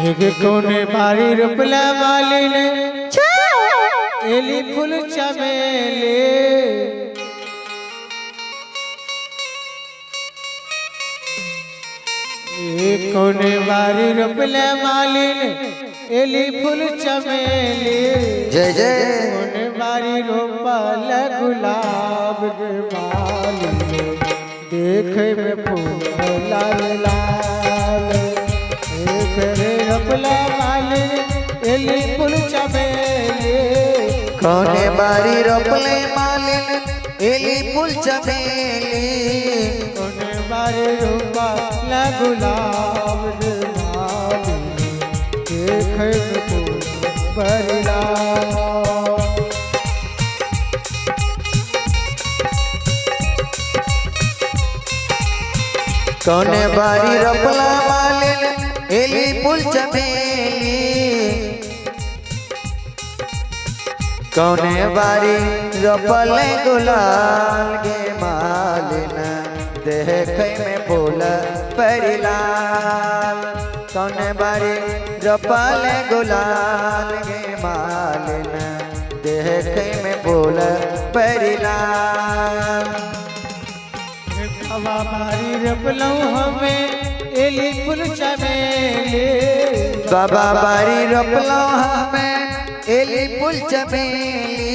एक कोने बारी रुपला मालिन एली फूल चमेली एक कोने बारी रुपला मालिन एली फूल चमेली जय जय कोने बारी रोपल गुलाब के मालिन देखे में फूल लाल लाल रुपला मालिन एली फूल चमेली कोने बारी रोपले मालिन एली फूल चमेली कोने बारी रोपल गुलाब के मालिन देखे में फूल बरला कोने बारी रोपला मालिन एली फूल चमेली कोने बारी रोपले गुलाल गे मालिन देखे में फूल परिलाल कोने बारी रोपले गुलाल गे मालिन देखे में फूल परिलाल हवा बारी रोपलौ हमें एली फूल चमेली बाबा बारी रोपलो हमें एली फूल चमेली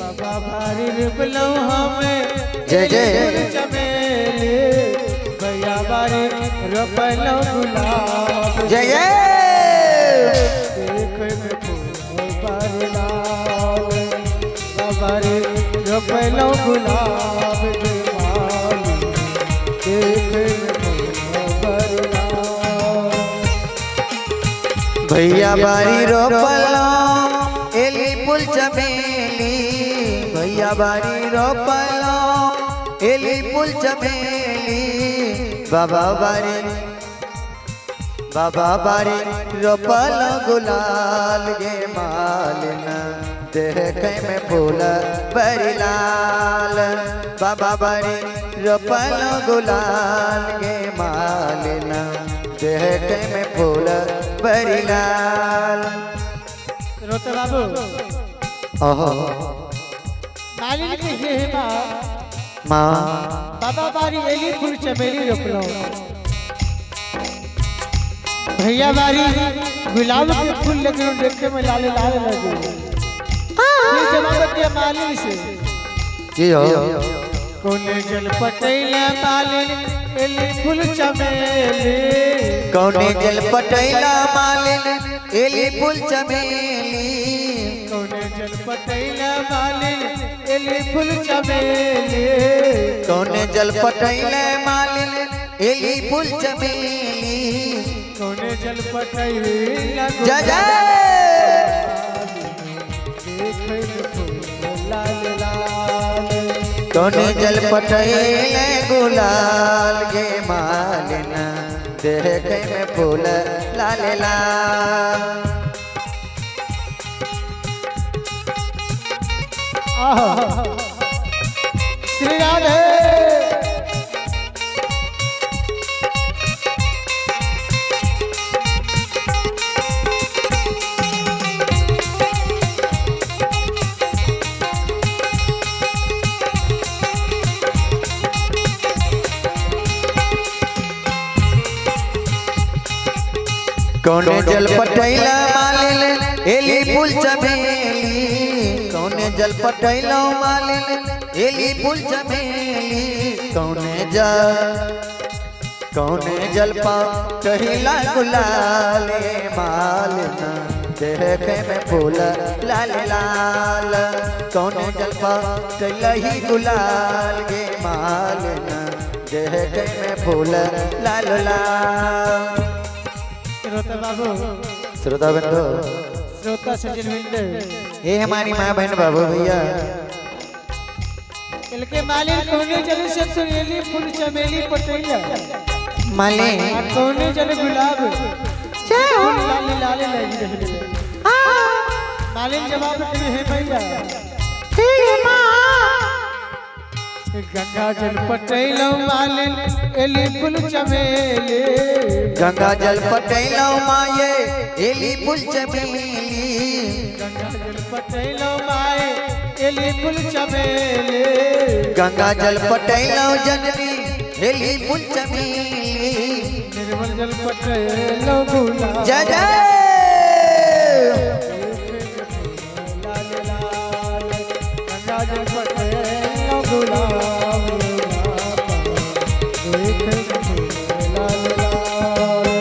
बाबा बारी रोपलौ हमें जय जय फूल चमेली भैया बारी रोपलौ गुलाब जय जय देखे में फूल बरलाल बाबारी रोपलौ गुलाब के माली देखे में फूल बरलाल भैया बारी रोपलो एली फूल चमेली भैया बारी रोपलो एली फूल चमेली बाबा बारी रोपलो गुलाल गे मालिन देखे में फूल परिलाल बाबा बारी रोपलो गुलाल गे मालिन देखे में फूल परिलाल रोते बाबू ओहो मालिन के हे माँ बाबा बारी एली फूल चमेली रोपलौ भैया बारी गुलाब के फूल लेकिन देखे में लाल लाल लगे ये जवाब दिया मालिन से जी हो कोने जल पटैला मालिन एली फूल चमेली कौने जल पटैला मालिन एली फूल चमेली कोने जल पटैला मालिन एली फूल चमेली कौने जल पटैला मालिन एली फूल चमेली कोने जल पटैला जय जय देखे में फूल लाल लाल कौने जल पटैले गुलाल गे मालिन देखे में फूल लाल लाल श्री राधे कौने जल पटैला मालिन एली फूल चमेली कौने जल पटैला मालिन एली फूल चमेली कौने जल पटैला गुलाल मालिन देखे में फूल लाल लाल कौने जल पटैला ही गुलाल गे मालिन देखे में फूल लाल लाल श्रोता बाबू श्रोता बंधु श्रोता सज्जन बिंदु ये हमारी माँ बहन बाबू भैया इनके मालिन कोने जल से तो एली फूल चमेली पटैला मालिन और कोने जल गुलाब फूल लाल लाल लगी रही मालिन जवाब दे है भैया गंगा जल पटैलो मालिन एली फूल चमेली गंगा जल पटैलो माये एली फूल चमेली गंगा जल पटैलो माए एली फूल चमेली गंगा जल पटैलो जननी एली फूल चमेली निर्मल जल पटैलो गुलाब जय जय लाल लाल गंगा जल पटैलो गुलाब लाल लाल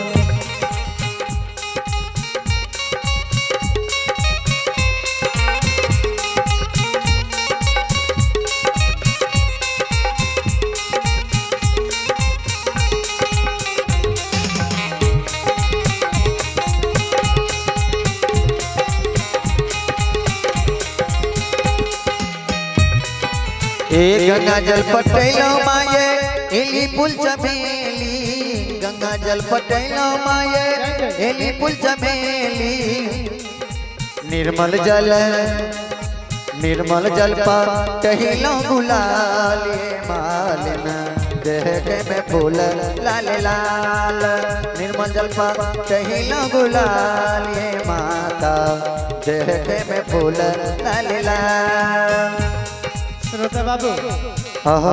गंगा जल पटैलो माये एली फूल चमेली गंगा जल पटैलो माये एली फूल चमेली निर्मल जल पा टहिलो गुलाले मालना देखे में फूल लाल लाल निर्मल जल पा टहिलो गुलाले माता देखे में फूल लाल लाल श्रोता बाबू अब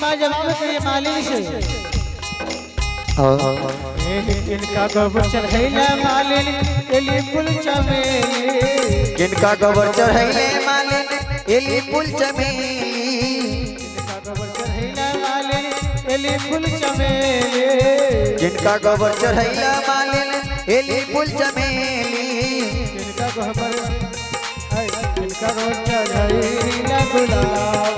माँ जवाब करिए मालिन से इनका गोबर चढ़ैला मालिन एली फूल चमेली जिनका गोबर चढ़ैले मालिन एली फूल चमेली इनका गोबर चढ़ैला मालिन एली फूल चमेली जिनका गोबर चढ़ैला मालिन एली फूल चमेली इनका गोबर चढ़ैला गुलाब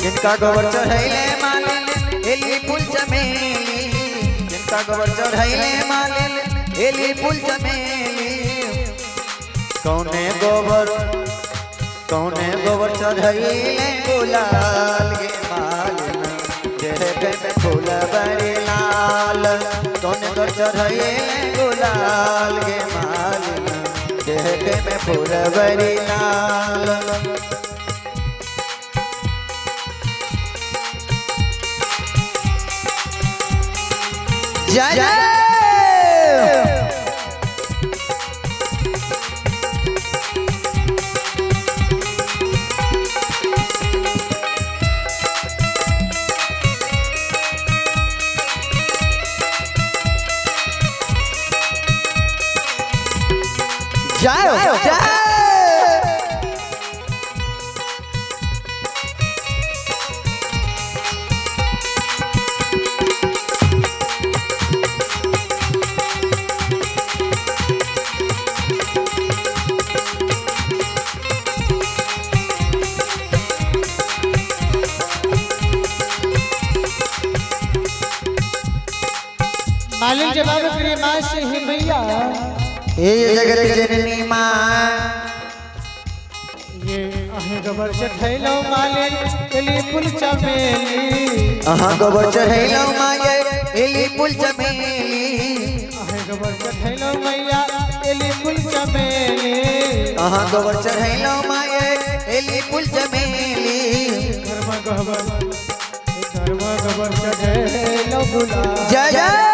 जिनका गोबर चढ़ैले मालिन एली फूल चमेली जिनका गोबर चढ़ैले मालिन एली फूल चमेली कौने गोबर चढ़ैले गुलाल गे मालिन देखे में फूल बड़ी लाल कौने गोबर चढ़ैले गुलाल गे मालिन देखे में फूल बड़ी लाल जय जय मालिन जवाब करिए माँ से ही भैया ये जगत जननी माँ ये अहे गोबर चढ़ैलो मालिन एली फूल चमेली अहाँ गोबर चढ़ैलो माये एली फूल चमेली अहे गोबर चढ़ैलो मैया एली फूल चमेली अहाँ गोबर चढ़ैलो माये एली फूल चमेली धर्म गोबर चढ़ैलो गुलाब जय जय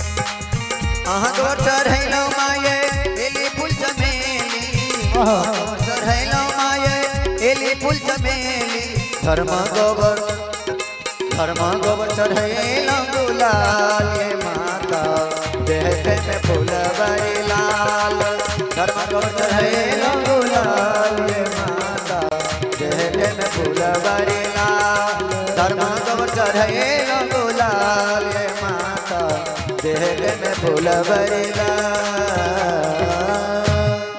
अहाँ गोबर चढ़ैलो माये एली फूल चमेली चढ़ैलो माये एली फूल चमेली धर्म गोबर चढ़ैलो गुलाल ये माता देखे में फूल बड़ी लाल धर्म गोबर चढ़ैलो गुलाल ये माता देखे में फूल बड़ी लाल धर्म गोबर चढ़ैलो गुलाल ये माता देखे में फूल बड़ी लाल